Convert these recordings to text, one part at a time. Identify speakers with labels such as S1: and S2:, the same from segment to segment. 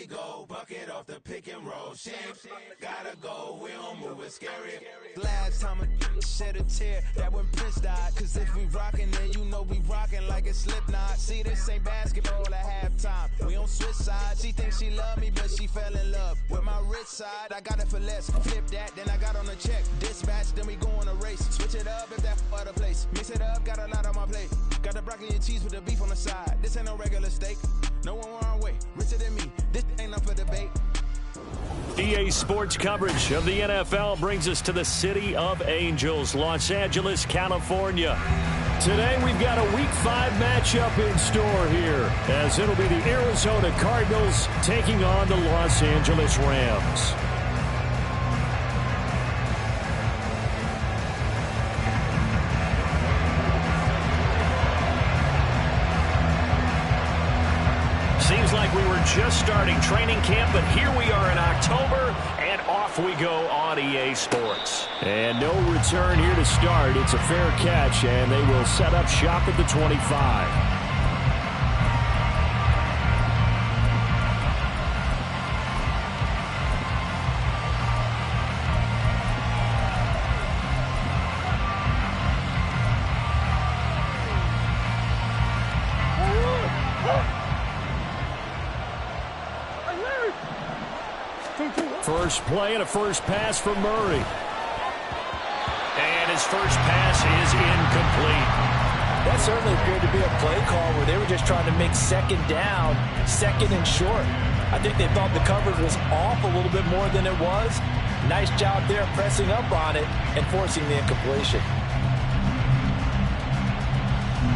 S1: go, bucket off the pick and roll. Shit, gotta go, we don't move it scary.
S2: Last time a shed a tear, that when Prince died. Cause if we rockin', then you know we rockin' like it's Slipknot. See, this ain't basketball at halftime. We on switch sides. She thinks she love me, but she fell in love with my rich side. I got it for less. Flip that, then I got on a check. Dispatch, then we go on a race. Switch it up if that other place. Mix it up, got a lot on my plate. Got the broccoli and cheese with the beef on the side. This ain't no regular steak. No one wrong way. Richer than me. This ain't up for debate.
S3: EA Sports coverage of the NFL brings us to the City of Angels, Los Angeles, California. Today we've got a Week 5 matchup in store here, as it'll be the Arizona Cardinals taking on the Los Angeles Rams. Seems like we were just starting training camp, but here we are in October, and off we go on EA Sports. And no return here to start. It's a fair catch, and they will set up shop at the 25. First play and a first pass for Murray. And his first pass is incomplete.
S4: That certainly appeared to be a play call where they were just trying to make second down, second and short. I think they thought the coverage was off a little bit more than it was. Nice job there pressing up on it and forcing the incompletion.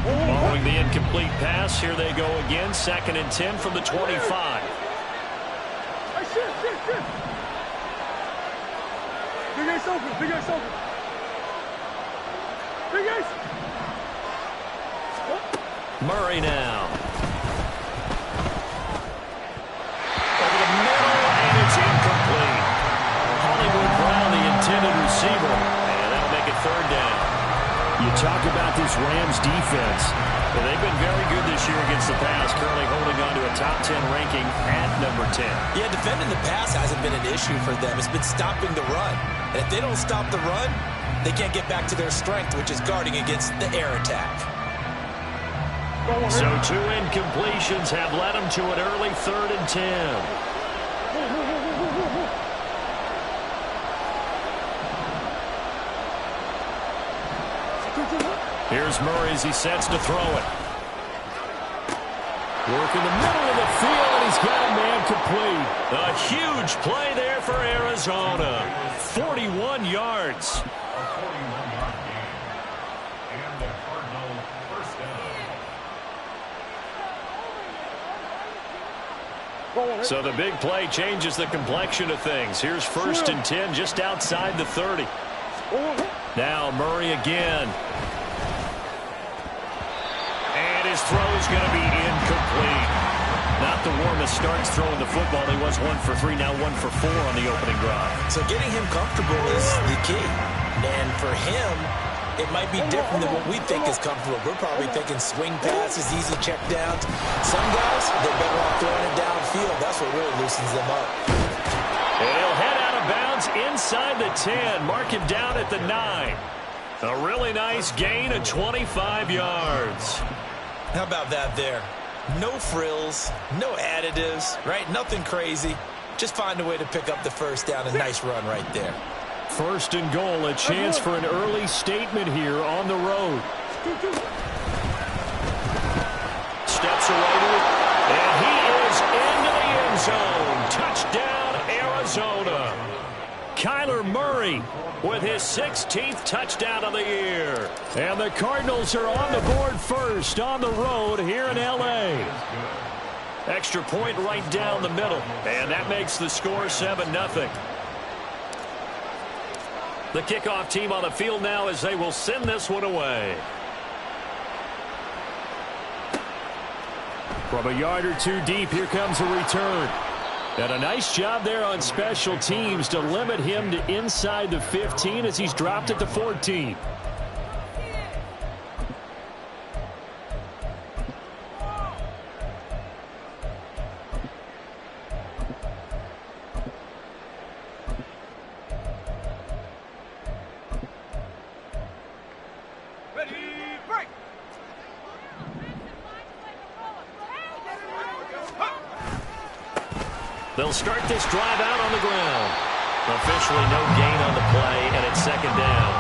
S3: Following the incomplete pass, here they go again. 2nd and 10 from the 25.
S5: Big Ace open, Big Ace open. Big Ace.
S3: Murray now. Over the middle, and it's incomplete. Hollywood Brown, the intended receiver. And that'll make it 3rd down. You talk about this Rams defense. Well, they've been very good this year against the pass, currently holding on to a top 10 ranking at number 10.
S4: Yeah, defending the pass hasn't been an issue for them. It's been stopping the run. And if they don't stop the run, they can't get back to their strength, which is guarding against the air attack.
S3: So 2 incompletions have led them to an early 3rd and 10. Here's Murray as he sets to throw it. Work in the middle of the field, and he's got a man complete. A huge play there for Arizona. 41 yards. So the big play changes the complexion of things. Here's 1st and 10 just outside the 30. Now Murray again. And his throw is going to be incomplete. Not the warmest starts throwing the football. He was 1 for 3, now 1 for 4 on the opening drive.
S4: So getting him comfortable is the key. And for him, it might be different than what we think is comfortable. We're probably thinking swing passes, easy check downs. Some guys, they're better off throwing it downfield. That's what really loosens them up.
S3: And he'll head out of bounds inside the 10. Mark him down at the 9. A really nice gain of 25 yards.
S4: How about that there? No frills, no additives, right? Nothing crazy. Just find a way to pick up the first down. A nice run right there.
S3: 1st and goal, a chance for an early statement here on the road. Steps away to it, and he is into the end zone. Touchdown, Arizona. Kyler Murray with his 16th touchdown of the year. And the Cardinals are on the board first on the road here in L.A. Extra point right down the middle, and that makes the score 7-0. The kickoff team on the field now as they will send this one away. From a yard or 2 deep, here comes a return. And a nice job there on special teams to limit him to inside the 15 as he's dropped at the 14. They'll start this drive out on the ground. Officially no gain on the play, and it's second down.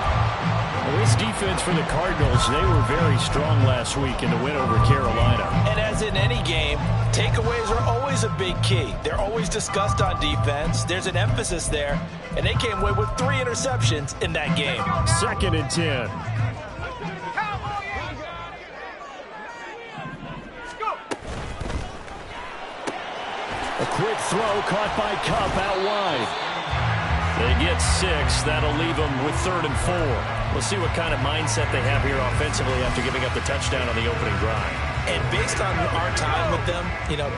S6: Well, this defense for the Cardinals, they were very strong last week in the win over Carolina.
S4: And as in any game, takeaways are always a big key. They're always discussed on defense. There's an emphasis there, and they came away with 3 interceptions in that game.
S6: 2nd and 10. A quick throw caught by Kupp out wide.
S3: They get 6. That'll leave them with 3rd and 4. We'll see what kind of mindset they have here offensively after giving up the touchdown on the opening drive.
S4: And based on our time with them,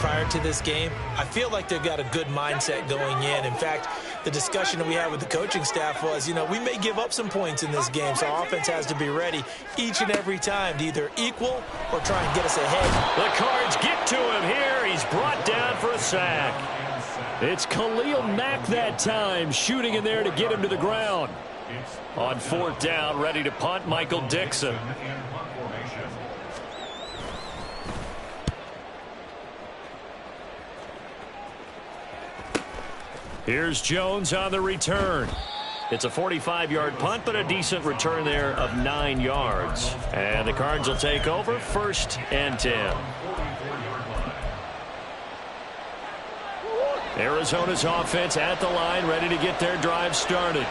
S4: prior to this game, I feel like they've got a good mindset going in. In fact, the discussion that we had with the coaching staff was, we may give up some points in this game, so our offense has to be ready each and every time to either equal or try and get us ahead.
S3: The Cards get to him here. He's brought down for a sack.
S6: It's Khalil Mack that time, shooting in there to get him to the ground.
S3: On 4th down, ready to punt, Michael Dixon. Here's Jones on the return. It's a 45-yard punt, but a decent return there of 9 yards. And the Cards will take over, 1st and 10. Arizona's offense at the line, ready to get their drive started.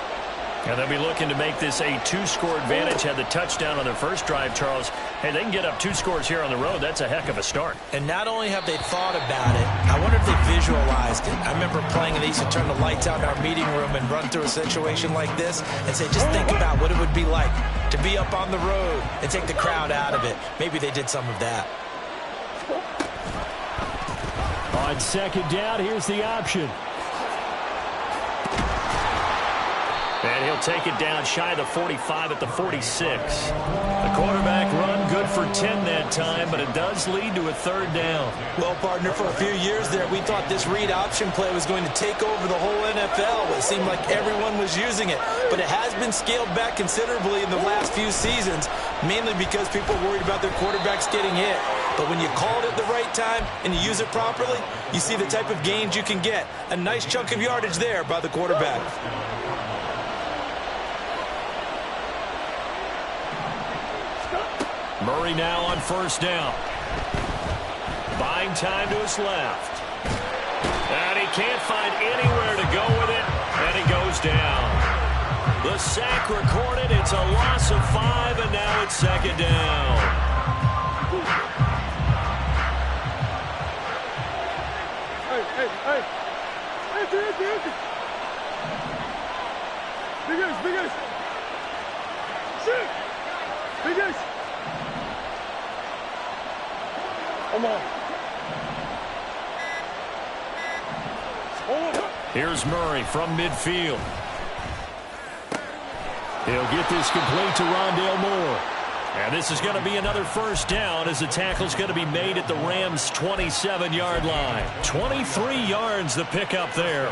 S3: And they'll be looking to make this a 2-score advantage. Had the touchdown on their first drive, Charles. Hey, they can get up 2 scores here on the road. That's a heck of a start.
S4: And not only have they thought about it, I wonder if they visualized it. I remember playing and they used to turn the lights out in our meeting room and run through a situation like this and say, just think about what it would be like to be up on the road and take the crowd out of it. Maybe they did some of that.
S6: On 2nd down, here's the option.
S3: And he'll take it down shy of the 45 at the 46. The quarterback run good for 10 that time, but it does lead to a 3rd down.
S4: Well, partner, for a few years there, we thought this read option play was going to take over the whole NFL. It seemed like everyone was using it, but it has been scaled back considerably in the last few seasons, mainly because people are worried about their quarterbacks getting hit. But when you call it at the right time and you use it properly, you see the type of gains you can get. A nice chunk of yardage there by the quarterback.
S3: Murray now on 1st down. Buying time to his left. And he can't find anywhere to go with it, and he goes down. The sack recorded. It's a loss of 5, and now it's 2nd down.
S5: Hey. Empty. Big ace. Shit. Big ace. Come on.
S3: Here's Murray from midfield.
S6: He'll get this complete to Rondale Moore.
S3: And this is going to be another 1st down as the tackle's going to be made at the Rams' 27-yard line. 23 yards the pickup there.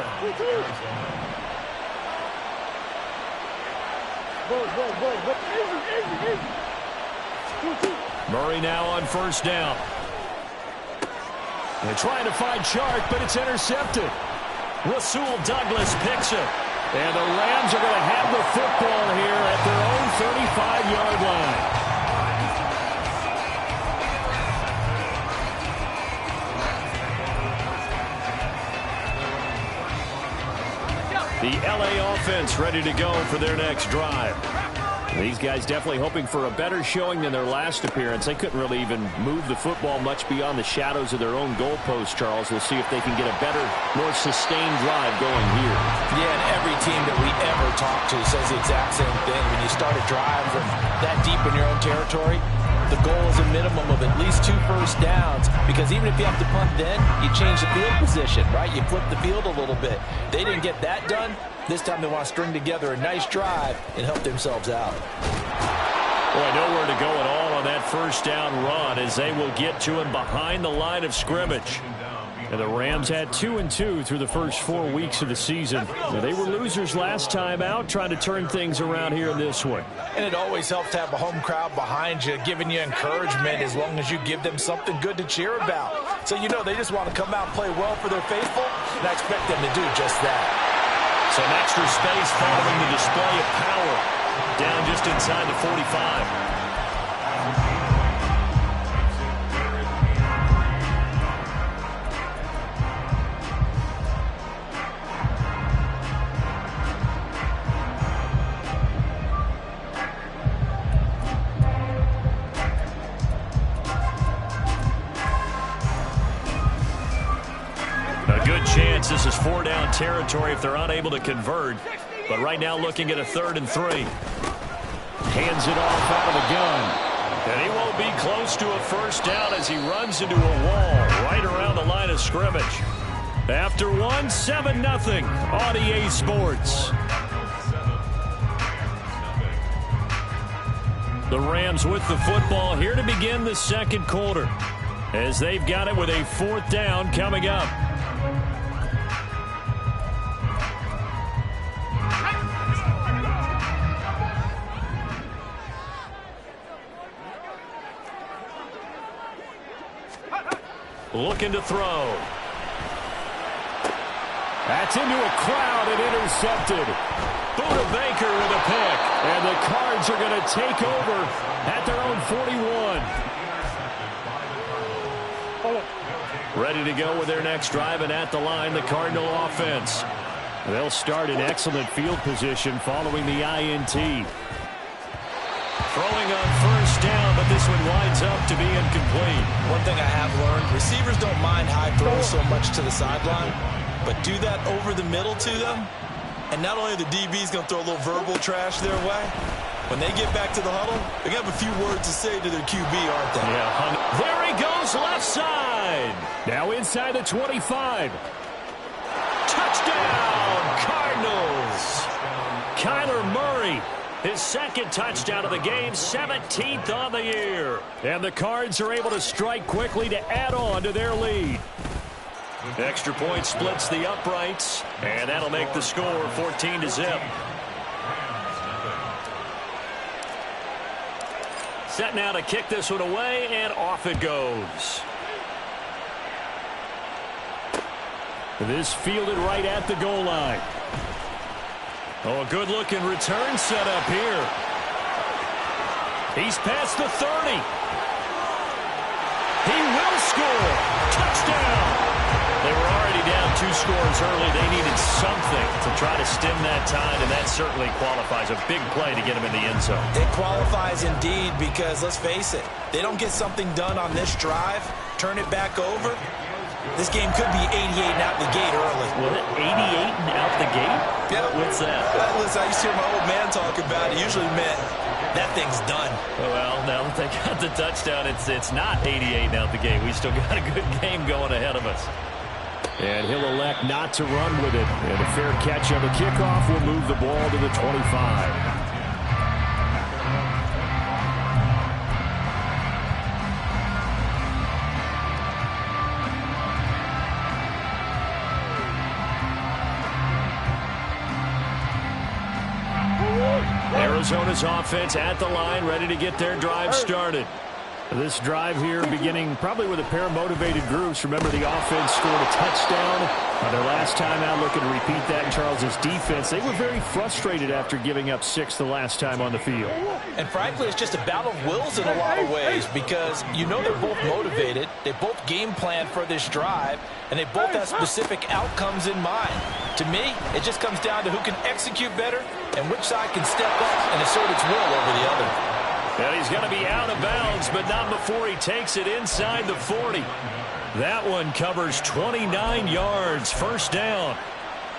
S3: Murray now on 1st down.
S6: They're trying to find Chark, but it's intercepted.
S3: Rasul Douglas picks it.
S6: And the Rams are going to have the football here at their own 35-yard line.
S3: The LA offense ready to go for their next drive.
S6: These guys definitely hoping for a better showing than their last appearance. They couldn't really even move the football much beyond the shadows of their own goalpost, Charles. We'll see if they can get a better, more sustained drive going here.
S4: Yeah, and every team that we ever talk to says the exact same thing. When you start a drive from that deep in your own territory, the goal is a minimum of at least 2 first downs, because even if you have to punt then, you change the field position, right? You flip the field a little bit. They didn't get that done. This time they want to string together a nice drive and help themselves out.
S3: Boy, nowhere to go at all on that 1st down run as they will get to him behind the line of scrimmage.
S6: And the Rams had 2-2 through the first 4 weeks of the season. Now, they were losers last time out, trying to turn things around here in this one.
S4: And it always helps to have a home crowd behind you, giving you encouragement as long as you give them something good to cheer about. So you know they just want to come out and play well for their faithful, and I expect them to do just that.
S3: Some extra space following the display of power. Down just inside the 45. Chance this is 4-down territory if they're unable to convert. But right now looking at a 3rd and 3.
S6: Hands it off out of the gun.
S3: And he won't be close to a first down as he runs into a wall right around the line of scrimmage. After 1, 7-0 on EA Sports. The Rams with the football here to begin the second quarter, as they've got it with a 4th down coming up. Looking to throw.
S6: That's into a crowd and intercepted.
S3: Buda Baker with a pick.
S6: And the Cards are going to take over at their own 41. Ready to go with their next drive, and at the line, the Cardinal offense. They'll start in excellent field position following the INT.
S3: Throwing on first down, but this one winds up to be incomplete.
S4: One thing I have learned, receivers don't mind high throws so much to the sideline, but do that over the middle to them, and not only are the DBs going to throw a little verbal trash their way, when they get back to the huddle, they're going to have a few words to say to their QB, aren't they?
S3: Yeah. There he goes, left side.
S6: Now inside the 25.
S3: Touchdown, Cardinals. Kyler Murray. His second touchdown of the game, 17th on the year.
S6: And the Cards are able to strike quickly to add on to their lead.
S3: Extra point splits the uprights, and that'll make the score 14-0. Set now to kick this one away, and off it goes.
S6: This fielded right at the goal line.
S3: Oh, a good-looking return set up here. He's past the 30. He will score. Touchdown. They were already down 2 scores early. They needed something to try to stem that tide, and that certainly qualifies. A big play to get him in the end zone.
S4: It qualifies indeed because, let's face it, they don't get something done on this drive, turn it back over. This game could be 88 and out the gate early.
S3: Was it 88 and out the gate?
S4: Yeah.
S3: What's that?
S4: Listen, I used to hear my old man talk about it. Usually meant that thing's done.
S3: Well, now that they got the touchdown, it's not 88 and out the gate. We still got a good game going ahead of us.
S6: And he'll elect not to run with it. And a fair catch on the kickoff will move the ball to the 25. Arizona's offense at the line, ready to get their drive started. This drive here beginning probably with a pair of motivated groups. Remember, the offense scored a touchdown on their last time out. Looking to repeat that in Charles's defense. They were very frustrated after giving up 6 the last time on the field.
S4: And frankly, it's just a battle of wills in a lot of ways because you know they're both motivated. They both game plan for this drive, and they both have specific outcomes in mind. To me, it just comes down to who can execute better and which side can step up and assert its will over the other.
S3: And he's going to be out of bounds, but not before he takes it inside the 40. That one covers 29 yards, first down.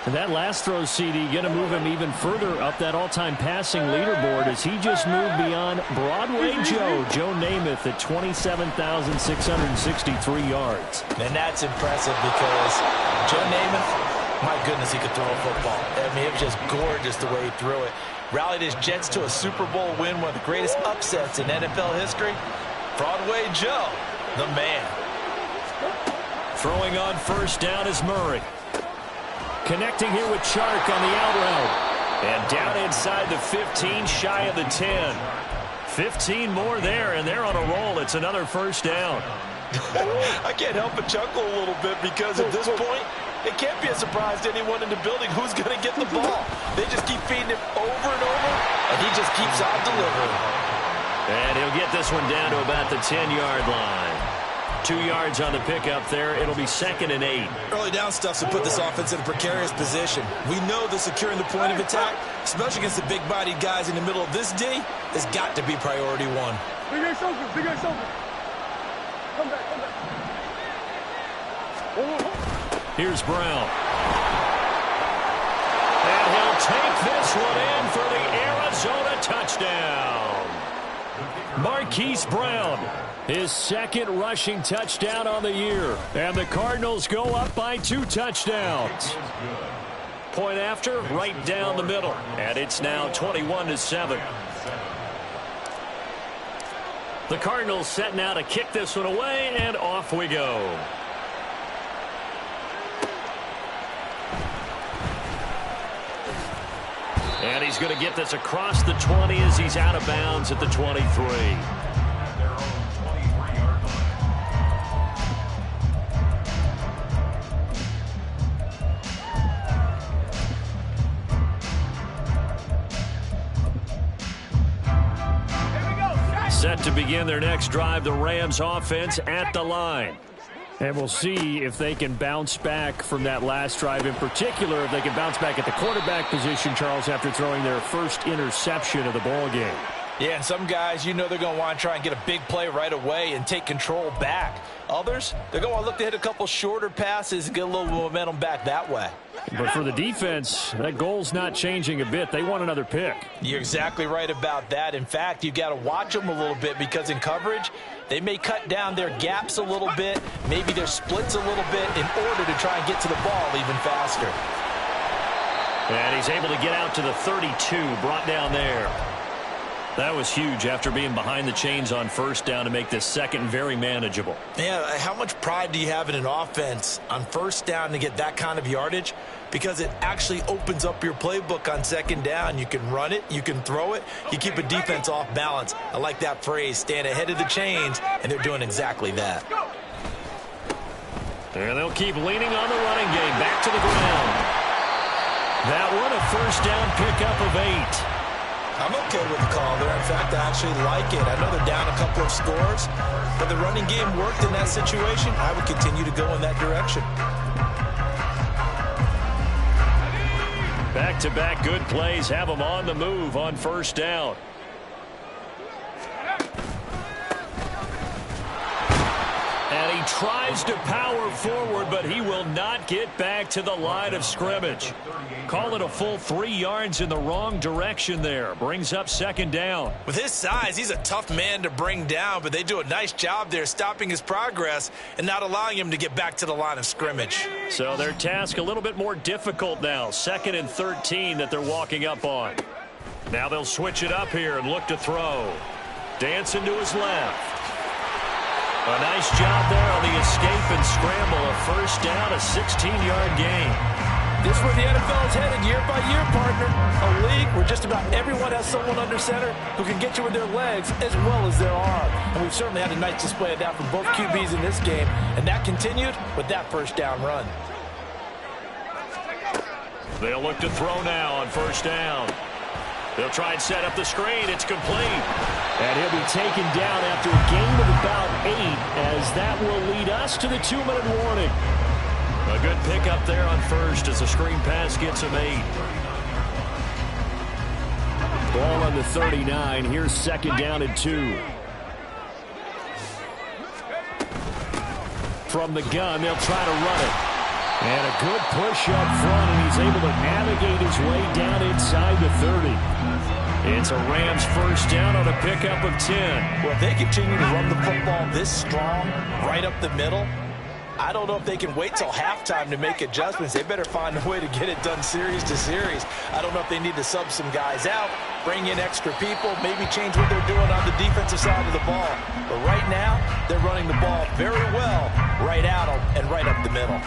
S6: And that last throw, CD, going to move him even further up that all-time passing leaderboard as he just moved beyond Broadway Joe Namath at 27,663 yards.
S4: And that's impressive because Joe Namath, my goodness, he could throw a football. I mean, it was just gorgeous the way he threw it. Rallied his Jets to a Super Bowl win, one of the greatest upsets in NFL history. Broadway Joe, the man.
S3: Throwing on first down is Murray.
S6: Connecting here with Chark on the out route.
S3: And down inside the 15, shy of the 10. 15 more there, and they're on a roll. It's another first down.
S4: I can't help but chuckle a little bit because at this point, it can't be a surprise to anyone in the building who's going to get the ball. They just keep feeding him over and over, and he just keeps on delivering.
S3: And he'll get this one down to about the 10-yard line. 2 yards on the pickup there. It'll be 2nd and 8.
S4: Early down stuffs will put this offense in a precarious position. We know that securing the point of attack, especially against the big-bodied guys in the middle of this D, has got to be priority one.
S5: Big ace open, big ace open. Come back, come back.
S3: Here's Brown. And he'll take this one in for the Arizona touchdown. Marquise Brown, his 2nd rushing touchdown on the year. And the Cardinals go up by 2 touchdowns. Point after, right down the middle. And it's now 21-7. The Cardinals set now to kick this one away, and off we go. And he's going to get this across the 20 as he's out of bounds at the 23. Set to begin their next drive, the Rams offense at the line. And we'll see if they can bounce back from that last drive, in particular if they can bounce back at the quarterback position, Charles, after throwing their first interception of the ball game.
S4: Yeah, and some guys, you know they're going to want to try and get a big play right away and take control back. Others, they're going to want to look to hit a couple shorter passes and get a little momentum back that way.
S3: But for the defense, that goal's not changing a bit. They want another pick.
S4: You're exactly right about that. In fact, you've got to watch them a little bit because in coverage, they may cut down their gaps a little bit, maybe their splits a little bit in order to try and get to the ball even faster.
S3: And he's able to get out to the 32, brought down there. That was huge after being behind the chains on first down to make this second very manageable.
S4: Yeah, how much pride do you have in an offense on first down to get that kind of yardage? Because it actually opens up your playbook on second down. You can run it, you can throw it, you keep a defense off balance. I like that phrase, stand ahead of the chains, and they're doing exactly that.
S3: And they'll keep leaning on the running game, back to the ground. That one a first down pickup of 8.
S4: I'm okay with the call there. In fact, I actually like it. I know they're down a couple of scores, but the running game worked in that situation. I would continue to go in that direction.
S3: Back-to-back good plays have them on the move on first down. And he tries to power forward, but he will not get back to the line of scrimmage. Call it a full 3 yards in the wrong direction there. Brings up second down.
S4: With his size, he's a tough man to bring down, but they do a nice job there stopping his progress and not allowing him to get back to the line of scrimmage.
S3: So their task a little bit more difficult now. 2nd and 13 that they're walking up on. Now they'll switch it up here and look to throw. Dancing to his left. A nice job there on the escape and scramble. A first down, a 16-yard gain.
S4: This is where the NFL is headed year by year, partner. A league where just about everyone has someone under center who can get you with their legs as well as their arm. And we've certainly had a nice display of that from both QBs in this game. And that continued with that first down run.
S3: They'll look to throw now on first down. They'll try and set up the screen. It's complete. And he'll be taken down after a gain of about 8, as that will lead us to the 2-minute warning. A good pickup there on first as the screen pass gets him 8. Ball on the 39. Here's second down and 2. From the gun, they'll try to run it. And a good push up front, and he's able to navigate his way down inside the 30. It's a Rams first down on a pickup of 10.
S4: Well, if they continue to run the football this strong, right up the middle, I don't know if they can wait till halftime to make adjustments. They better find a way to get it done series to series. I don't know if they need to sub some guys out, bring in extra people, maybe change what they're doing on the defensive side of the ball. But right now, they're running the ball very well right out and right up the middle.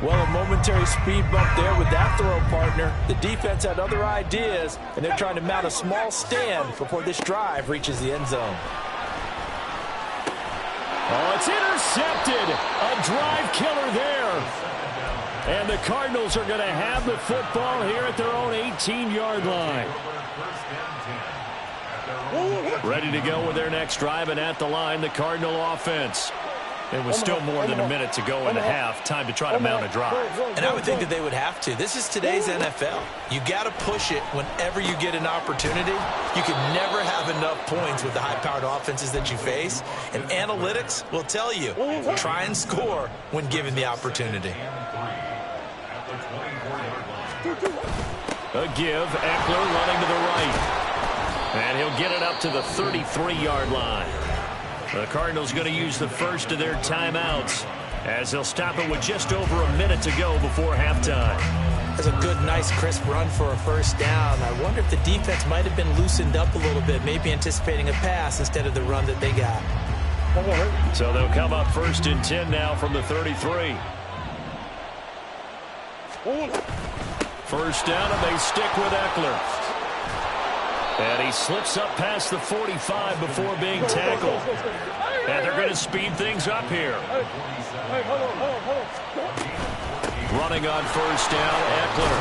S4: Well, a momentary speed bump there with that throw, partner. The defense had other ideas, and they're trying to mount a small stand before this drive reaches the end zone.
S3: Oh, it's intercepted. A drive killer there. And the Cardinals are going to have the football here at their own 18-yard line. Ready to go with their next drive, and at the line, the Cardinal offense. It was still more than a minute to go in the half. Time to try to mount a drive.
S4: And I would think that they would have to. This is today's NFL. You got to push it whenever you get an opportunity. You can never have enough points with the high-powered offenses that you face. And analytics will tell you, try and score when given the opportunity.
S3: A give. Eckler running to the right. And he'll get it up to the 33-yard line. The Cardinals going to use the first of their timeouts as they'll stop it with just over a minute to go before halftime.
S4: That's a good, nice, crisp run for a first down. I wonder if the defense might have been loosened up a little bit, maybe anticipating a pass instead of the run that they got.
S3: So they'll come up 1st and 10 now from the 33. First down, and they stick with Eckler. And he slips up past the 45 before being tackled. And they're going to speed things up here. Running on first down, Eckler.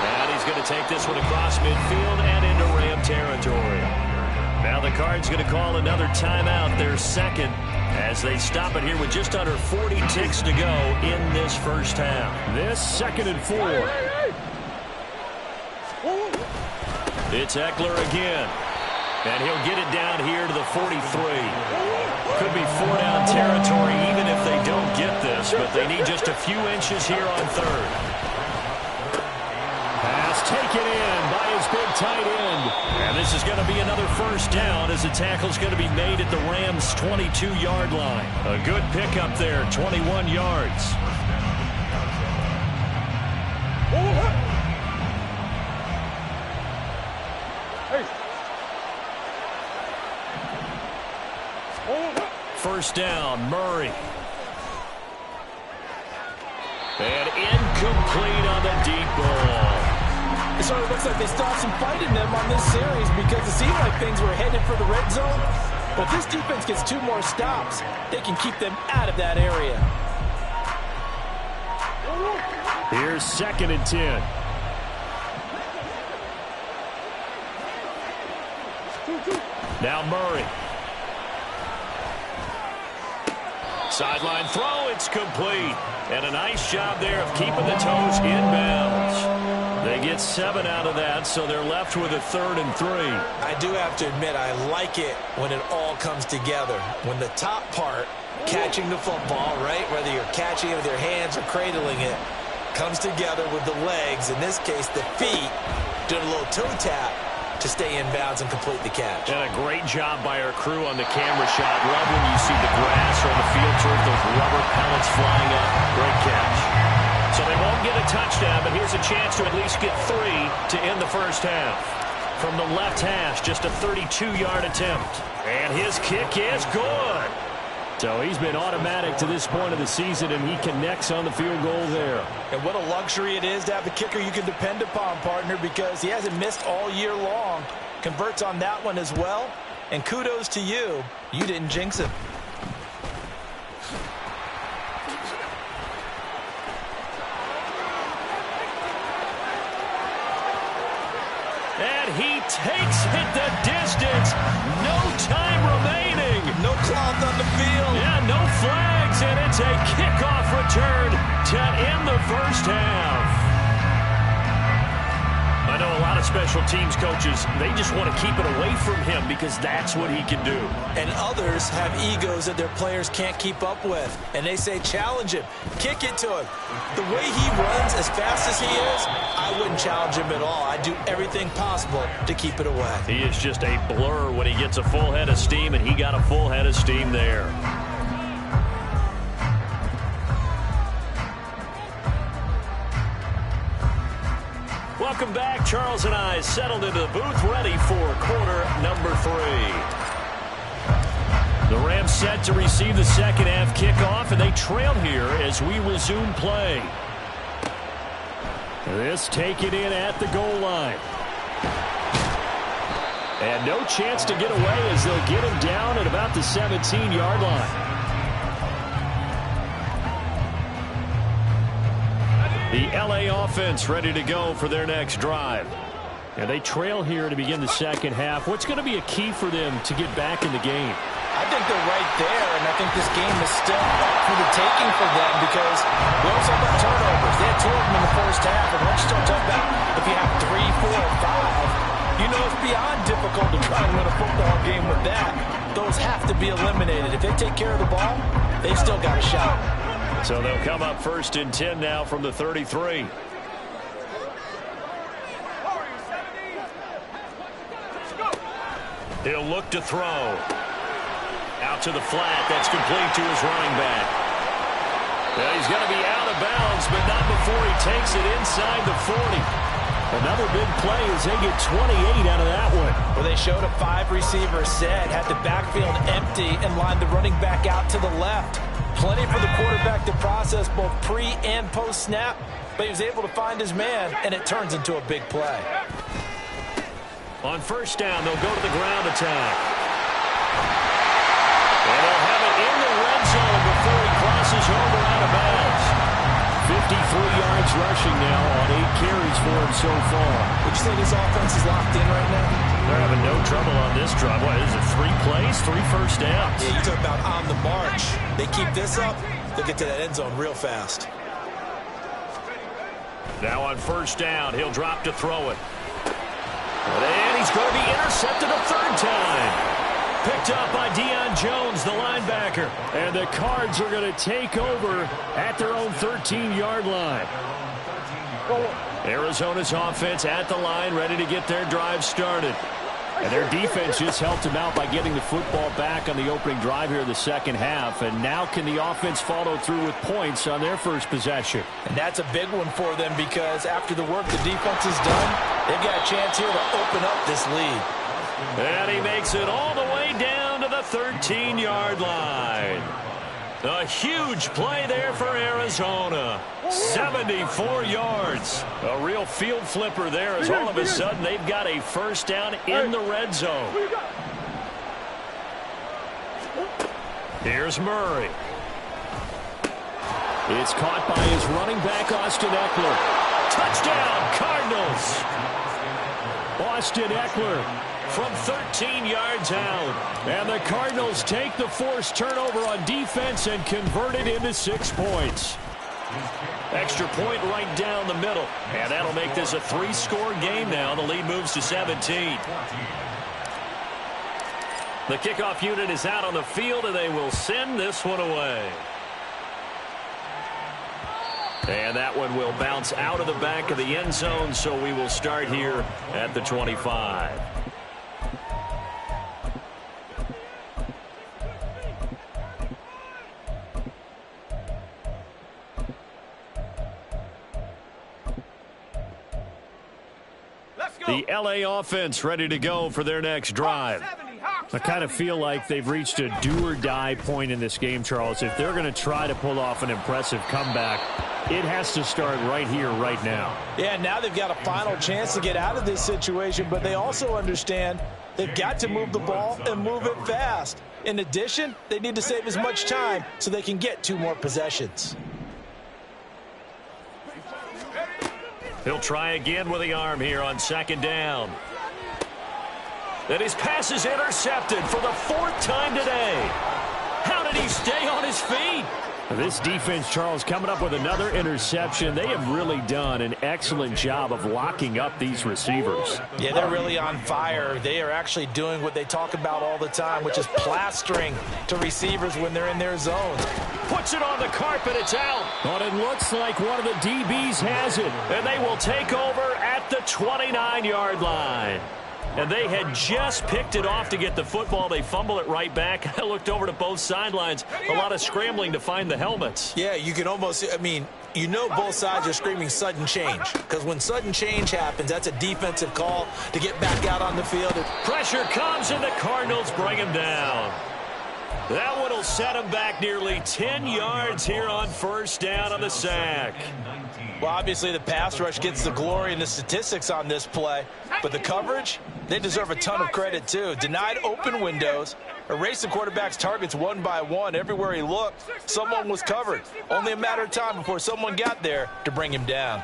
S3: And he's going to take this one across midfield and into Ram territory. Now the Cards going to call another timeout, their second, as they stop it here with just under 40 ticks to go in this first half. This 2nd and 4. It's Eckler again. And he'll get it down here to the 43. Could be 4-down territory even if they don't get this, but they need just a few inches here on 3rd. Pass taken in by his big tight end. And this is going to be another first down as the tackle's going to be made at the Rams' 22-yard line. A good pickup there, 21 yards. First down, Murray. And incomplete on the deep ball.
S4: It sort of looks like they still have some fight in them on this series because it seemed like things were headed for the red zone. But this defense gets 2 more stops. They can keep them out of that area.
S3: Here's 2nd and 10. Now Murray. Sideline throw, it's complete. And a nice job there of keeping the toes inbounds. They get 7 out of that, so they're left with a 3rd and 3.
S4: I do have to admit, I like it when it all comes together. When the top part, catching the football, right, whether you're catching it with your hands or cradling it, comes together with the legs, in this case the feet, doing a little toe tap to stay in bounds and complete the catch.
S3: And a great job by our crew on the camera shot. Love when you see the grass or the field turf, those rubber pellets flying up. Great catch. So they won't get a touchdown, but here's a chance to at least get 3 to end the first half. From the left hash, just a 32-yard attempt. And his kick is good. So he's been automatic to this point of the season, and he connects on the field goal there.
S4: And what a luxury it is to have a kicker you can depend upon, partner, because he hasn't missed all year long. Converts on that one as well. And kudos to you. You didn't jinx it.
S3: And he takes it the distance. No time remaining.
S4: No cloth on the field.
S3: Yeah, no flags, and it's a kickoff return to end the first half. I know a lot of special teams coaches, they just want to keep it away from him because that's what he can do.
S4: And others have egos that their players can't keep up with. And they say, challenge him. Kick it to him. The way he runs as fast as he is, I wouldn't challenge him at all. I'd do everything possible to keep it away.
S3: He is just a blur when he gets a full head of steam, and he got a full head of steam there. Welcome back. Charles and I settled into the booth, ready for quarter number 3. The Rams set to receive the second half kickoff, and they trail here as we resume play. This taken in at the goal line. And no chance to get away as they'll get him down at about the 17-yard line. The LA offense ready to go for their next drive. And they trail here to begin the second half. What's going to be a key for them to get back in the game?
S4: I think they're right there, and I think this game is still up for the taking for them because we also have about turnovers. They had 2 of them in the first half, and once you start talking about if you have 3, 4, 5, you know it's beyond difficult to try and win a football game with that. Those have to be eliminated. If they take care of the ball, they've still got a shot.
S3: So they'll come up 1st and 10 now from the 33. He'll look to throw. Out to the flat. That's complete to his running back. Well, he's going to be out of bounds, but not before he takes it inside the 40. Another big play as they get 28 out of that one.
S4: Well, they showed a 5-receiver set, had the backfield empty, and lined the running back out to the left. Plenty for the quarterback to process both pre- and post-snap, but he was able to find his man, and it turns into a big play.
S3: On 1st down, they'll go to the ground attack. And they'll have it in the red zone before he crosses over out of bounds. 53 yards rushing now on 8 carries for him so far.
S4: Would you say this offense is locked in right now?
S3: They're having no trouble on this drive. What is it, 3 plays, 3 first downs?
S4: Yeah, you talk about on the march. They keep this up, they'll get to that end zone real fast.
S3: Now on 1st down, he'll drop to throw it. And he's going to be intercepted a 3rd time. Picked up by Deion Jones, the linebacker. And the Cards are going to take over at their own 13-yard line. Arizona's offense at the line, ready to get their drive started. And their defense just helped them out by getting the football back on the opening drive here in the second half. And now can the offense follow through with points on their first possession?
S4: And that's a big one for them because after the work the defense has done, they've got a chance here to open up this lead.
S3: And he makes it all the way down to the 13-yard line. A huge play there for Arizona. 74 yards. A real field flipper there as all of a sudden they've got a 1st down in the red zone. Here's Murray. It's caught by his running back, Austin Eckler. Touchdown, Cardinals. Austin Eckler from 13 yards out. And the Cardinals take the forced turnover on defense and convert it into 6 points. Extra point right down the middle. And that'll make this a 3-score game now. The lead moves to 17. The kickoff unit is out on the field, and they will send this one away. And that one will bounce out of the back of the end zone, so we will start here at the 25. The LA offense ready to go for their next drive. I kind of feel like they've reached a do-or-die point in this game, Charles. If they're going to try to pull off an impressive comeback, it has to start right here, right now.
S4: Yeah, now they've got a final chance to get out of this situation, but they also understand they've got to move the ball and move it fast. In addition, they need to save as much time so they can get 2 more possessions.
S3: He'll try again with the arm here on 2nd down. And his pass is intercepted for the 4th time today. How did he stay on his feet? This defense, Charles, coming up with another interception. They have really done an excellent job of locking up these receivers.
S4: Yeah, they're really on fire. They are actually doing what they talk about all the time, which is plastering to receivers when they're in their zones.
S3: Puts it on the carpet, it's out. But it looks like one of the DBs has it. And they will take over at the 29-yard line. And they had just picked it off to get the football. They fumble it right back. I looked over to both sidelines. A lot of scrambling to find the helmets.
S4: Yeah, you can almost, I mean, you know both sides are screaming sudden change. Because when sudden change happens, that's a defensive call to get back out on the field.
S3: Pressure comes, and the Cardinals bring him down. That one will set him back nearly 10 yards here on 1st down on the sack.
S4: Well, obviously the pass rush gets the glory and the statistics on this play, but the coverage, they deserve a ton of credit too. Denied open windows, Erasing quarterback's targets one by one. Everywhere he looked, someone was covered. Only a matter of time before someone got there to bring him down.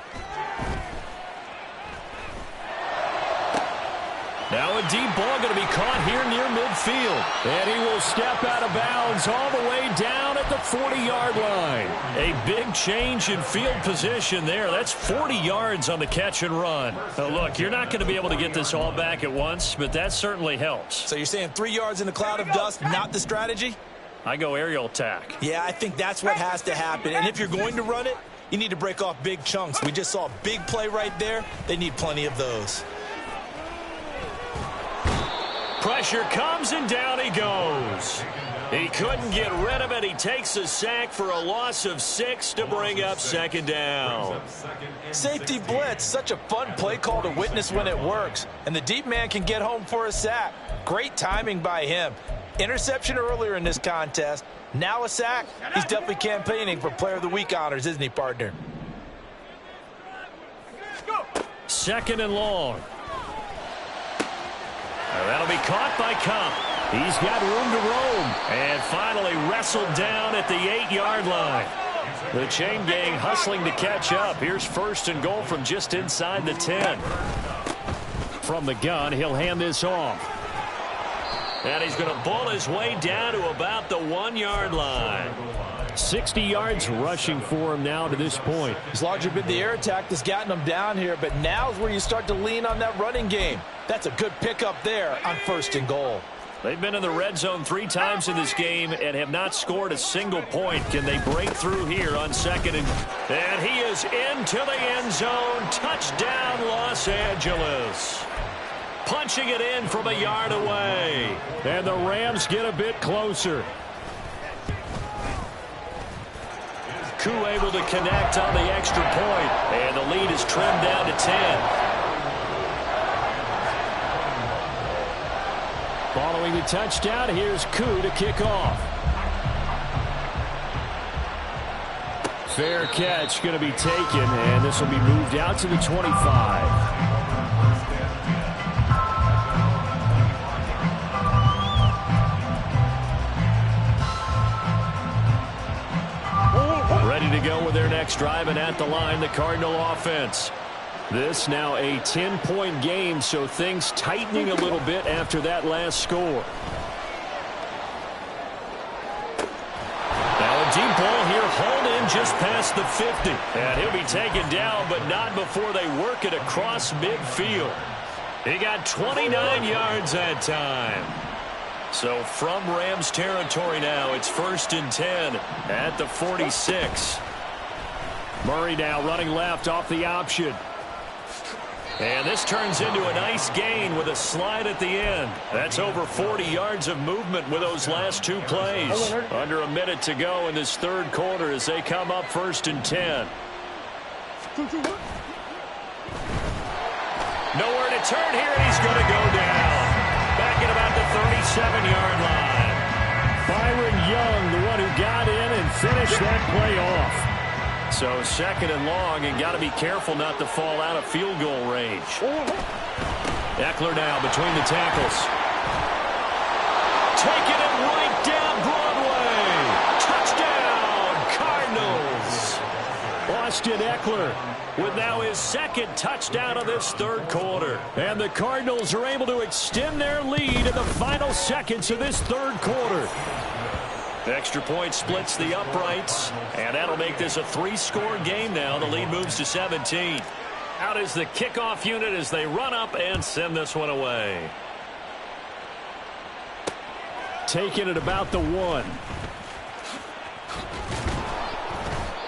S3: Now a deep ball going to be caught here near midfield. And he will step out of bounds all the way down at the 40-yard line. A big change in field position there. That's 40 yards on the catch and run. Now look, you're not going to be able to get this all back at once, but that certainly helps.
S4: So you're saying 3 yards in a cloud of dust, not the strategy?
S3: I go aerial attack.
S4: Yeah, I think that's what has to happen. And if you're going to run it, you need to break off big chunks. We just saw a big play right there. They need plenty of those.
S3: Pressure comes, and down he goes. He couldn't get rid of it. He takes a sack for a loss of 6 to bring up second down.
S4: Safety blitz, such a fun play call to witness when it works. And the deep man can get home for a sack. Great timing by him. Interception earlier in this contest. Now a sack. He's definitely campaigning for Player of the Week honors, isn't he, partner?
S3: Second and long. That'll be caught by Cup. He's got room to roam. And finally wrestled down at the 8-yard line. The chain gang hustling to catch up. Here's first and goal from just inside the 10. From the gun, he'll hand this off. And he's going to bull his way down to about the 1-yard line. 60 yards rushing for him now to this point.
S4: It's largely been the air attack that's gotten him down here, but now's where you start to lean on that running game. That's a good pickup there on first and goal.
S3: They've been in the red zone 3 times in this game and have not scored a single point. Can they break through here on second and he is into the end zone. Touchdown, Los Angeles. Punching it in from a yard away. And the Rams get a bit closer. Koo able to connect on the extra point, and the lead is trimmed down to 10. Following the touchdown, here's Koo to kick off. Fair catch going to be taken, and this will be moved out to the 25. Ready to go with their next drive, and at the line, the Cardinal offense. This now a 10-point game, so things tightening a little bit after that last score. Now a deep ball here, hauled in just past the 50. And he'll be taken down, but not before they work it across midfield. He got 29 yards that time. So from Rams territory now, it's first and 10 at the 46. Murray now running left off the option. And this turns into a nice gain with a slide at the end. That's over 40 yards of movement with those last 2 plays. Under a minute to go in this third quarter as they come up first and 10. Nowhere to turn here, and he's going to go down. Back at about the 37-yard line. Byron Young, the one who got in and finished that play off. So second and long, and got to be careful not to fall out of field goal range. Eckler now between the tackles. Taking it right down Broadway. Touchdown, Cardinals. Austin Eckler with now his second touchdown of this third quarter. And the Cardinals are able to extend their lead in the final seconds of this third quarter. The extra point splits the uprights, and that'll make this a 3-score game now. The lead moves to 17. Out is the kickoff unit as they run up and send this one away. Taking it about the 1.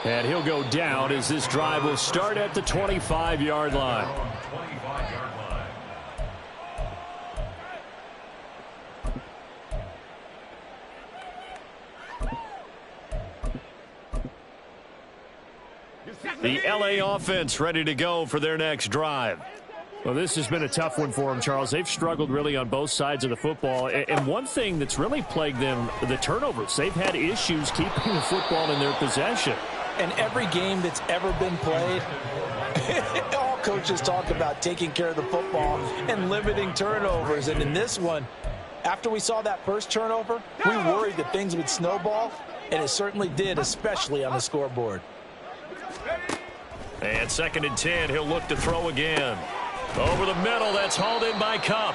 S3: And he'll go down as this drive will start at the 25-yard line. The LA offense ready to go for their next drive. Well, this has been a tough one for them, Charles. They've struggled really on both sides of the football. And one thing that's really plagued them, the turnovers. They've had issues keeping the football in their possession.
S4: And every game that's ever been played, all coaches talk about taking care of the football and limiting turnovers. And in this one, After we saw that first turnover, we worried that things would snowball, and it certainly did, especially on the scoreboard.
S3: And 2nd and 10, he'll look to throw again. Over the middle, that's hauled in by Kupp.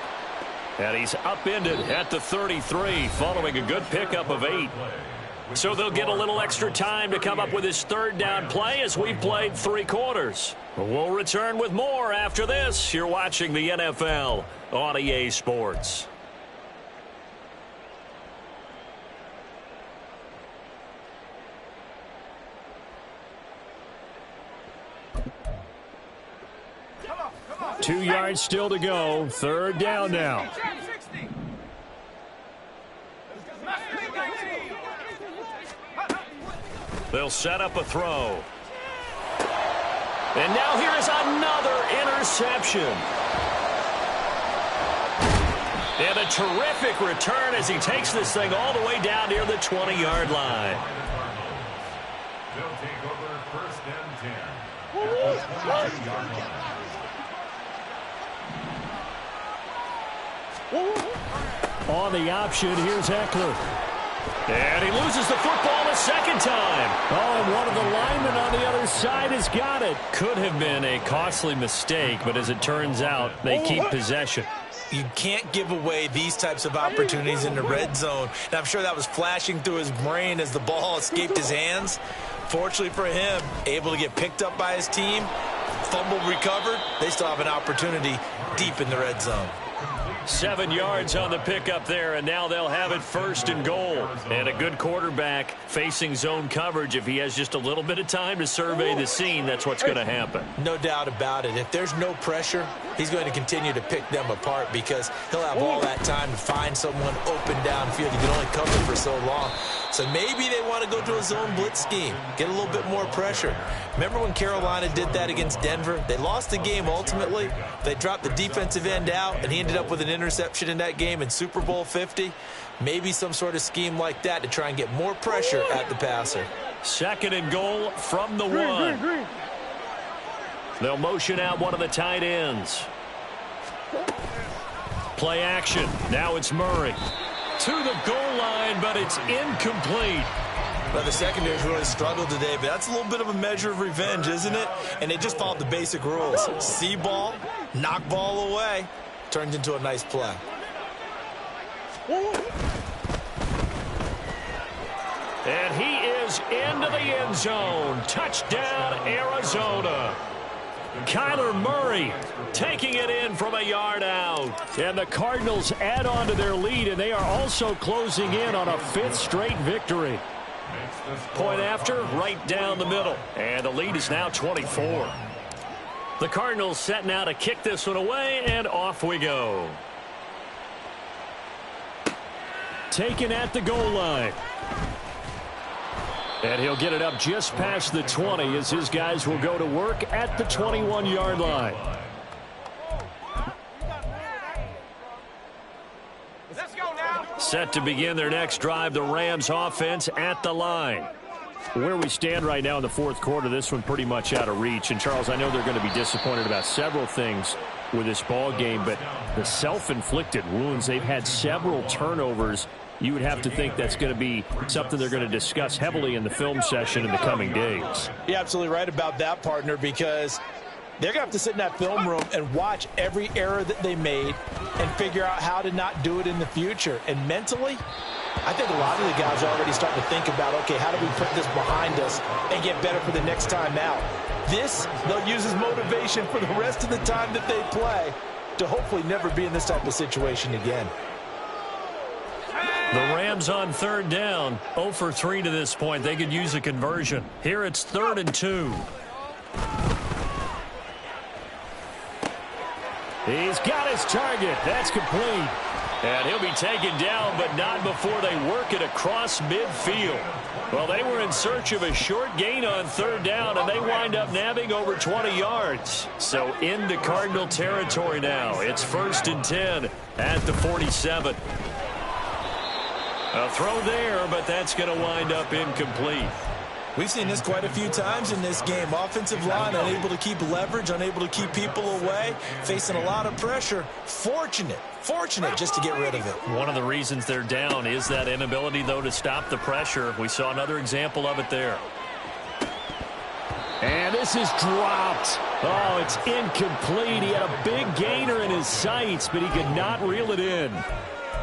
S3: And he's upended at the 33 following a good pickup of 8. So they'll get a little extra time to come up with his 3rd down play as we've played 3 quarters. We'll return with more after this. You're watching the NFL on EA Sports. Come on. 2 yards still to go. 3rd down now. They'll set up a throw. And now here is another interception. And a terrific return as he takes this thing all the way down near the 20-yard line.
S1: They'll take over 1st and 10.
S3: On the option, here's Eckler. And he loses the football a 2nd time. Oh, and one of the linemen on the other side has got it. Could have been a costly mistake, but as it turns out, they keep possession.
S4: You can't give away these types of opportunities in the red zone. And I'm sure that was flashing through his brain as the ball escaped his hands. Fortunately for him, able to get picked up by his team, fumble recovered. They still have an opportunity deep in the red zone.
S3: 7 yards on the pickup there, and now they'll have it 1st and goal. And a good quarterback facing zone coverage. If he has just a little bit of time to survey the scene, that's what's going to happen.
S4: No doubt about it. If there's no pressure, he's going to continue to pick them apart because he'll have all that time to find someone open downfield. He can only cover for so long. So maybe they want to go to a zone blitz scheme, get a little bit more pressure. Remember when Carolina did that against Denver? They lost the game ultimately. They dropped the defensive end out, and he ended up with an interception in that game in Super Bowl 50. Maybe some sort of scheme like that to try and get more pressure at the passer.
S3: 2nd and goal from the 1. They'll motion out one of the tight ends. Play action. Now it's Murray. To the goal line, but it's incomplete.
S4: Well, the secondary's really struggled today, but that's a little bit of a measure of revenge, isn't it? And they just followed the basic rules. See ball, knock ball away. Turned into a nice play.
S3: And he is into the end zone. Touchdown, Arizona. Kyler Murray taking it in from a yard out. And the Cardinals add on to their lead, and they are also closing in on a 5th straight victory. Point after, right down the middle. And the lead is now 24. The Cardinals set now to kick this one away, and off we go. Taken at the goal line. And he'll get it up just past the 20 as his guys will go to work at the 21-yard line.
S5: Let's go now.
S3: Set to begin their next drive, the Rams offense at the line. Where we stand right now in the 4th quarter, this one pretty much out of reach. And, Charles, I know they're going to be disappointed about several things with this ball game, but the self-inflicted wounds, they've had several turnovers. You would have to think that's going to be something they're going to discuss heavily in the film session in the coming days.
S4: You're absolutely right about that, partner, because they're going to have to sit in that film room and watch every error that they made and figure out how to not do it in the future. And mentally, I think a lot of the guys are already starting to think about, okay, how do we put this behind us and get better for the next time out? This, they'll use as motivation for the rest of the time that they play to hopefully never be in this type of situation again.
S3: The Rams on 3rd down, 0 for 3 to this point. They could use a conversion. Here it's 3rd and 2. He's got his target. That's complete. And he'll be taken down, but not before they work it across midfield. Well, they were in search of a short gain on 3rd down, and they wind up nabbing over 20 yards. So into Cardinal territory now. It's 1st and 10 at the 47. A throw there, but that's going to wind up incomplete.
S4: We've seen this quite a few times in this game. Offensive line unable to keep leverage, unable to keep people away, facing a lot of pressure. Fortunate just to get rid of it.
S3: One of the reasons they're down is that inability, though, to stop the pressure. We saw another example of it there.
S6: And this is dropped. Oh, it's incomplete. He had a big gainer in his sights, but he could not reel it in.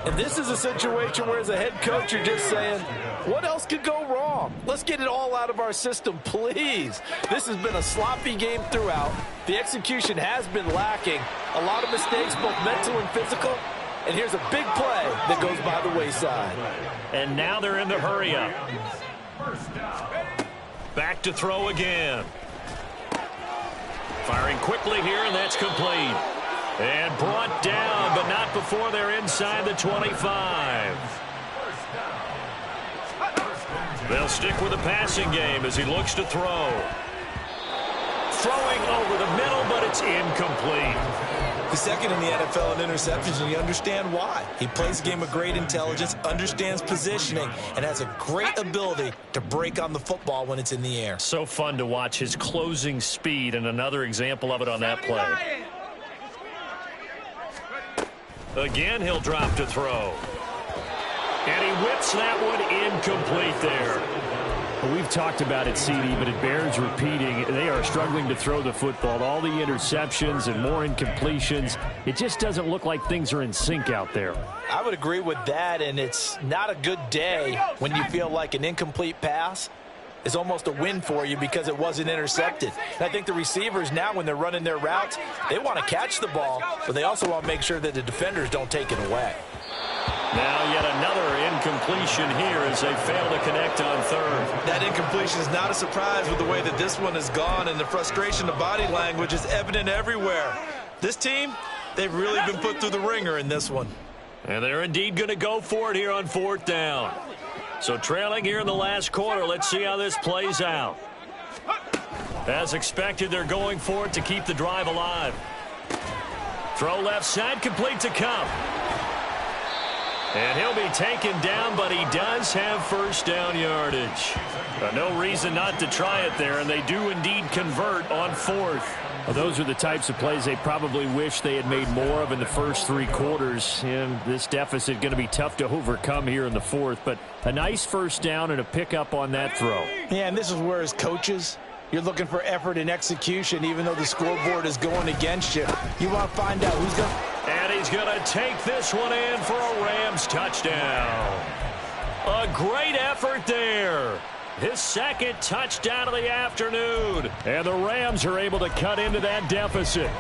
S4: And this is a situation where, as a head coach, you're just saying, what else could go wrong? Let's get it all out of our system, please. This has been a sloppy game throughout. The execution has been lacking. A lot of mistakes, both mental and physical. And here's a big play that goes by the wayside.
S3: And now they're in the hurry-up. Back to throw again. Firing quickly here, and that's complete. And brought down, but not before they're inside the 25. They'll stick with the passing game as he looks to throw. Throwing over the middle, but it's incomplete.
S4: He's second in the NFL in interceptions, and you understand why. He plays a game of great intelligence, understands positioning, and has a great ability to break on the football when it's in the air.
S3: So fun to watch his closing speed, and another example of it on that play. Again, he'll drop to throw. And he whips that one incomplete there.
S6: We've talked about it, CD, but it bears repeating. They are struggling to throw the football. All the interceptions and more incompletions. It just doesn't look like things are in sync out there.
S4: I would agree with that, and it's not a good day when you feel like an incomplete pass is almost a win for you because it wasn't intercepted. And I think the receivers now, when they're running their routes, they want to catch the ball, but they also want to make sure that the defenders don't take it away.
S3: Now yet another incompletion here as they fail to connect on third.
S4: That incompletion is not a surprise with the way that this one has gone, and the frustration of body language is evident everywhere. This team, they've really been put through the ringer in this one.
S3: And they're indeed going to go for it here on fourth down. So trailing here in the last quarter, let's see how this plays out. As expected, they're going for it to keep the drive alive. Throw left side, complete to Cup. And he'll be taken down, but he does have first down yardage. No reason not to try it there, and they do indeed convert on fourth.
S6: Well, those are the types of plays they probably wish they had made more of in the first three quarters. And this deficit going to be tough to overcome here in the fourth. But a nice first down and a pickup on that throw.
S4: Yeah, and this is where, as coaches, you're looking for effort and execution, even though the scoreboard is going against you. You want to find out who's going to...
S3: And he's going to take this one in for a Rams touchdown. A great effort there. His second touchdown of the afternoon. And the Rams are able to cut into that deficit.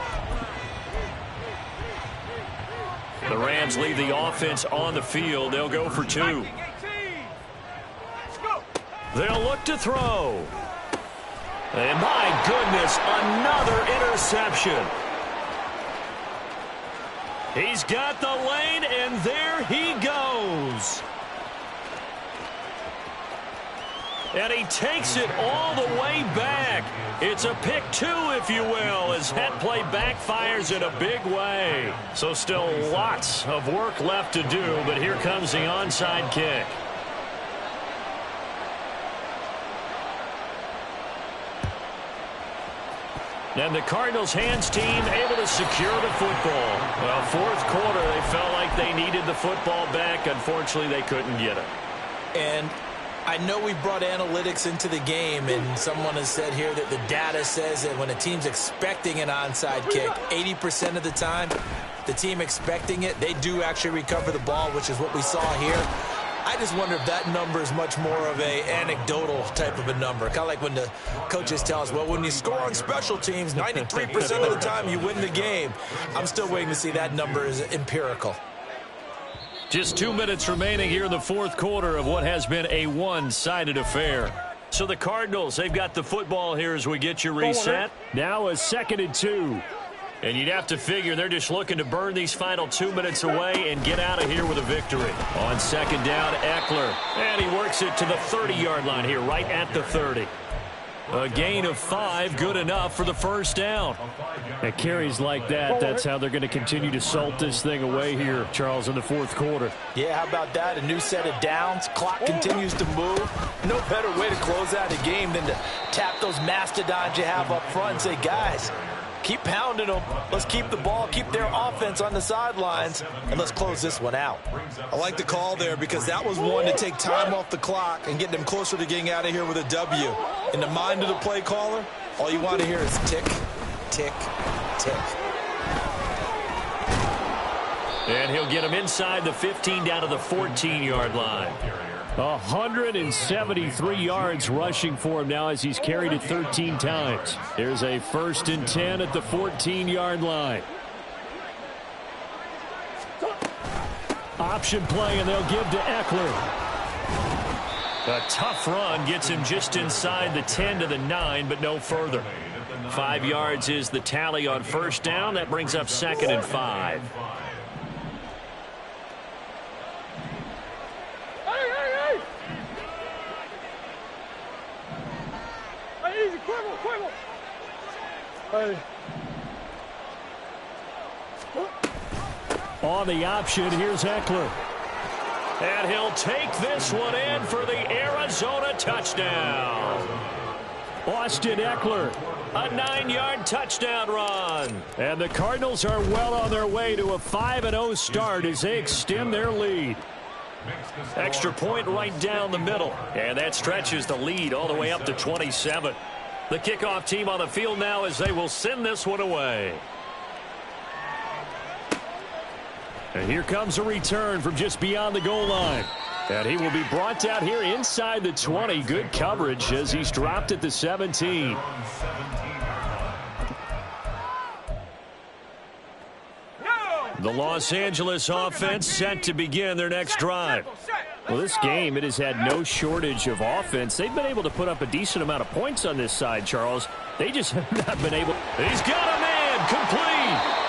S3: The Rams leave the offense on the field. They'll go for two. They'll look to throw. And my goodness, another interception. He's got the lane, and there he goes. And he takes it all the way back. It's a pick two, if you will, as that play backfires in a big way. So still lots of work left to do, but here comes the onside kick. And the Cardinals hands team able to secure the football. Well, fourth quarter, they felt like they needed the football back. Unfortunately, they couldn't get it.
S4: And I know we brought analytics into the game, and someone has said here that the data says that when a team's expecting an onside kick, 80% of the time, the team expecting it, they do actually recover the ball, which is what we saw here. I just wonder if that number is much more of a anecdotal type of a number. Kind of like when the coaches tell us, well, when you score on special teams, 93% of the time you win the game. I'm still waiting to see that number is empirical.
S3: Just 2 minutes remaining here in the fourth quarter of what has been a one-sided affair. So the Cardinals, they've got the football here as we get you reset.
S6: Now a 2nd and 2.
S3: And you'd have to figure they're just looking to burn these final 2 minutes away and get out of here with a victory. On second down, Eckler. And he works it to the 30-yard line here, right at the 30. A gain of 5, good enough for the first down.
S6: At carries like that, that's how they're going to continue to salt this thing away here, Charles, in the fourth quarter.
S4: Yeah, how about that? A new set of downs. Clock continues to move. No better way to close out a game than to tap those mastodons you have up front and say, guys, keep pounding them. Let's keep the ball, keep their offense on the sidelines, and let's close this one out.
S7: I like the call there because that was one to take time off the clock and get them closer to getting out of here with a W. In the mind of the play caller, all you want to hear is tick, tick, tick.
S3: And he'll get him inside the 15 down to the 14-yard line.
S6: 173 yards rushing for him now as he's carried it 13 times. Here's a 1st and 10 at the 14-yard line. Option play, and they'll give to Eckler.
S3: A tough run gets him just inside the 10 to the 9, but no further. 5 yards is the tally on first down. That brings up 2nd and 5.
S6: On the option, here's Eckler.
S3: And he'll take this one in for the Arizona touchdown.
S6: Austin Eckler.
S3: A 9-yard touchdown run.
S6: And the Cardinals are well on their way to a 5-0 start as they extend their lead.
S3: Extra point right down the middle. And that stretches the lead all the way up to 27. The kickoff team on the field now as they will send this one away.
S6: And here comes a return from just beyond the goal line. And he will be brought down here inside the 20. Good coverage as he's dropped at the 17.
S3: The Los Angeles offense set to begin their next drive.
S6: Well, this game, it has had no shortage of offense. They've been able to put up a decent amount of points on this side, Charles. They just have not been able.
S3: He's got a man complete.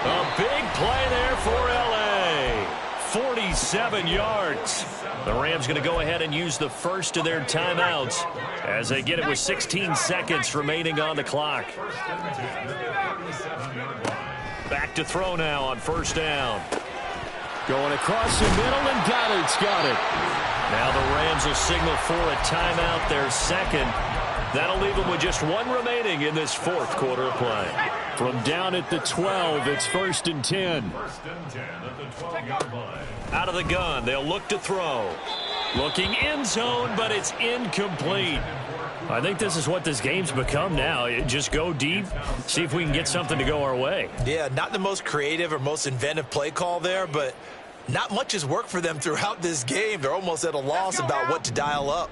S3: A big play there for L.A. 47 yards. The Rams going to go ahead and use the first of their timeouts as they get it with 16 seconds remaining on the clock. Back to throw now on first down.
S6: Going across the middle, and Goddard's got it.
S3: Now the Rams will signal for a timeout, their second. That'll leave them with just one remaining in this fourth quarter of play.
S6: From down at the 12, it's 1st and 10.
S3: Out of the gun, they'll look to throw. Looking end zone, but it's incomplete.
S6: I think this is what this game's become now. Just go deep, see if we can get something to go our way.
S7: Yeah, not the most creative or most inventive play call there, but not much has worked for them throughout this game. They're almost at a loss about what to dial up.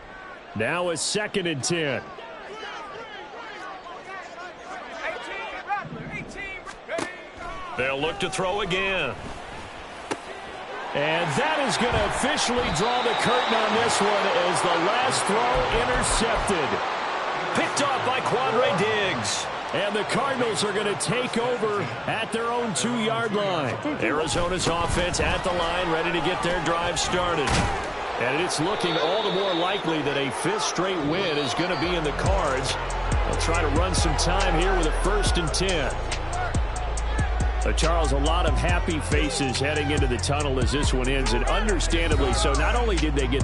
S6: Now it's 2nd and 10.
S3: They'll look to throw again.
S6: And that is going to officially draw the curtain on this one as the last throw intercepted.
S3: Picked off by Quandre Diggs.
S6: And the Cardinals are going to take over at their own 2-yard line.
S3: Arizona's offense at the line, ready to get their drive started.
S6: And it's looking all the more likely that a 5th straight win is going to be in the cards. They'll try to run some time here with a 1st and 10. Charles, a lot of happy faces heading into the tunnel as this one ends, and understandably so. Not only did they get